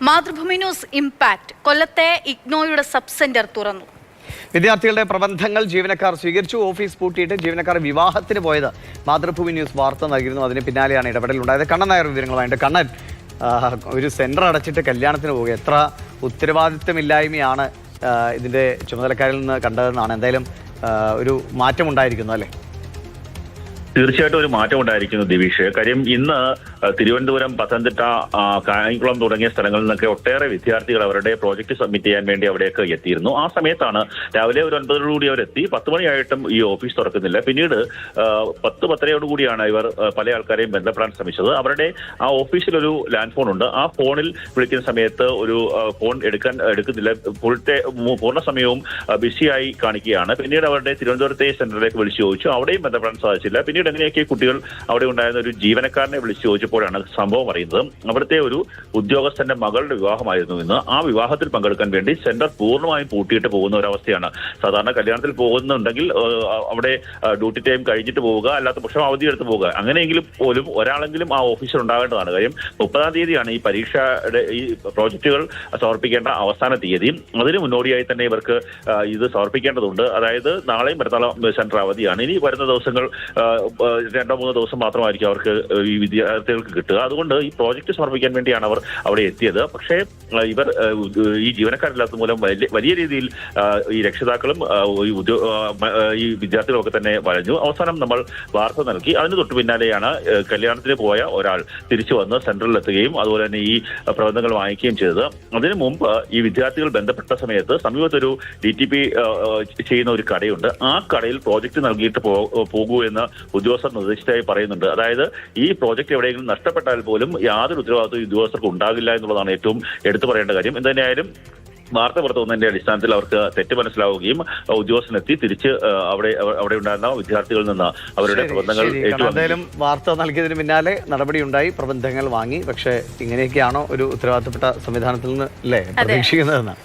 Mathrubhumi news impact കൊല്ലത്തെ ഇഗ്നോയുടെ sub centre തുറന്നു. വിദ്യാർത്ഥികളുടെ പ്രബന്ധങ്ങൾ ജീവനക്കാർ സ്വീകരിച്ചു. ഓഫീസ് പൂട്ടിയിട്ട് ജീവനക്കാർ വിവാഹത്തിന് പോയത് മാതൃഭൂമി ന്യൂസ് വാർത്ത നൽകിയിരുന്നു. അതിന് പിന്നാലെയാണ് ഇടപെടലുണ്ടായത്. കണ്ണൻ നായർ വിവരങ്ങളുമായിട്ട്. കണ്ണൻ, ഒരു സെന്റർ അടച്ചിട്ട് കല്യാണത്തിന് പോകുക, എത്ര ഉത്തരവാദിത്തമില്ലായ്മയാണ് ഇതിന്റെ ചുമതലക്കാരിൽ നിന്ന് കണ്ടതെന്നാണ്. എന്തായാലും ഒരു മാറ്റമുണ്ടായിരിക്കുന്നു അല്ലേ? തീർച്ചയായിട്ടും ഒരു മാറ്റം ഉണ്ടായിരിക്കുന്നു ദിവിഷ്. കാര്യം ഇന്ന് തിരുവനന്തപുരം, പത്തനംതിട്ട, കായംകുളം തുടങ്ങിയ സ്ഥലങ്ങളിൽ നിന്നൊക്കെ ഒട്ടേറെ വിദ്യാർത്ഥികൾ അവരുടെ പ്രോജക്റ്റ് സബ്മിറ്റ് ചെയ്യാൻ വേണ്ടി അവിടേക്ക് എത്തിയിരുന്നു. ആ സമയത്താണ് രാവിലെ ഒരു 9 അവരെത്തി. 10 മണിയായിട്ടും ഈ ഓഫീസ് തുറക്കുന്നില്ല. പിന്നീട് 10-10:30 ഇവർ പല ആൾക്കാരെയും ബന്ധപ്പെടാൻ ശ്രമിച്ചത്. അവരുടെ ആ ഓഫീസിലൊരു ലാൻഡ് ഫോൺ ഉണ്ട്. ആ ഫോണിൽ വിളിക്കുന്ന സമയത്ത് ഒരു ഫോൺ എടുക്കുന്നില്ല. പൂർണ്ണ സമയവും ബിസിയായി കാണിക്കുകയാണ്. പിന്നീട് അവരുടെ തിരുവനന്തപുരത്തെ സെന്ററിലേക്ക് വിളിച്ചു ചോദിച്ചു. അവിടെയും ബന്ധപ്പെടാൻ സാധിച്ചില്ല. പിന്നീട് എങ്ങനെയൊക്കെ കുട്ടികൾ അവിടെ ഉണ്ടായിരുന്ന ഒരു ജീവനക്കാരനെ വിളിച്ചു ചോദിച്ചപ്പോഴാണ് സംഭവം അറിയുന്നത്. അവിടുത്തെ ഒരു ഉദ്യോഗസ്ഥന്റെ മകളുടെ വിവാഹമായിരുന്നു ഇന്ന്. ആ വിവാഹത്തിൽ പങ്കെടുക്കാൻ വേണ്ടി സെന്റർ പൂർണ്ണമായും പൂട്ടിയിട്ട് പോകുന്ന ഒരവസ്ഥയാണ്. സാധാരണ കല്യാണത്തിൽ പോകുന്നുണ്ടെങ്കിൽ അവിടെ ഡ്യൂട്ടി ടൈം കഴിഞ്ഞിട്ട് പോവുക, അല്ലാത്ത പക്ഷം അവധിയെടുത്ത് പോവുക. അങ്ങനെയെങ്കിലും പോലും ഒരാളെങ്കിലും ആ ഓഫീസിൽ ഉണ്ടാകേണ്ടതാണ്. കാര്യം 30-ാം തീയതിയാണ് ഈ പരീക്ഷയുടെ ഈ പ്രോജക്റ്റുകൾ സമർപ്പിക്കേണ്ട അവസാന തീയതി. അതിന് മുന്നോടിയായി തന്നെ ഇവർക്ക് ഇത് സമർപ്പിക്കേണ്ടതുണ്ട്. അതായത് നാളെയും മറ്റന്നാളും സെന്റർ അവധിയാണ്. ഇനി വരുന്ന ദിവസങ്ങൾ 2-3 ദിവസം മാത്രമായിരിക്കും അവർക്ക് ഈ വിദ്യാർത്ഥികൾക്ക് കിട്ടുക. അതുകൊണ്ട് ഈ പ്രോജക്റ്റ് സമർപ്പിക്കാൻ വേണ്ടിയാണ് അവർ അവിടെ എത്തിയത്. പക്ഷേ ഇവർ ഈ ജീവനക്കാരില്ലാത്ത മൂലം വലിയ രീതിയിൽ ഈ രക്ഷിതാക്കളും ഈ വിദ്യാർത്ഥികളൊക്കെ തന്നെ വലഞ്ഞു. അവസാനം നമ്മൾ വാർത്ത നൽകി. അതിന് തൊട്ടു പിന്നാലെയാണ് കല്യാണത്തിന് പോയ ഒരാൾ തിരിച്ചു വന്ന് സെന്ററിലെത്തുകയും അതുപോലെ തന്നെ ഈ പ്രബന്ധങ്ങൾ വാങ്ങിക്കുകയും ചെയ്തത്. അതിനു മുമ്പ് ഈ വിദ്യാർത്ഥികൾ ബന്ധപ്പെട്ട സമയത്ത് സമീപത്തൊരു DTP ചെയ്യുന്ന ഒരു കടയുണ്ട്. ആ കടയിൽ പ്രോജക്റ്റ് നൽകിയിട്ട് പോകൂ എന്ന് ഉദ്യോഗസ്ഥർ നിർദ്ദേശിച്ചതായി പറയുന്നുണ്ട്. അതായത് ഈ പ്രോജക്റ്റ് എവിടെയെങ്കിലും നഷ്ടപ്പെട്ടാൽ പോലും യാതൊരു ഉത്തരവാദിത്വം ഉദ്യോഗസ്ഥർക്ക് ഉണ്ടാകില്ല എന്നുള്ളതാണ് ഏറ്റവും എടുത്തു പറയേണ്ട കാര്യം. എന്തായാലും വാർത്ത പുറത്തു വന്നതിന്റെ അടിസ്ഥാനത്തിൽ അവർക്ക് തെറ്റ് മനസ്സിലാവുകയും ഉദ്യോഗസ്ഥനെത്തി തിരിച്ച് അവിടെ ഉണ്ടായിരുന്ന വിദ്യാർത്ഥികളിൽ നിന്ന് അവരുടെ പ്രബന്ധങ്ങൾ എന്തായാലും വാർത്ത നൽകിയതിന് പിന്നാലെ നടപടിയുണ്ടായി, പ്രബന്ധങ്ങൾ വാങ്ങി. പക്ഷേ ഇങ്ങനെയൊക്കെയാണോ ഒരു ഉത്തരവാദിത്തപ്പെട്ട സംവിധാനത്തിൽ നിന്ന് അല്ലേ പ്രതീക്ഷിക്കുന്നതെന്ന്?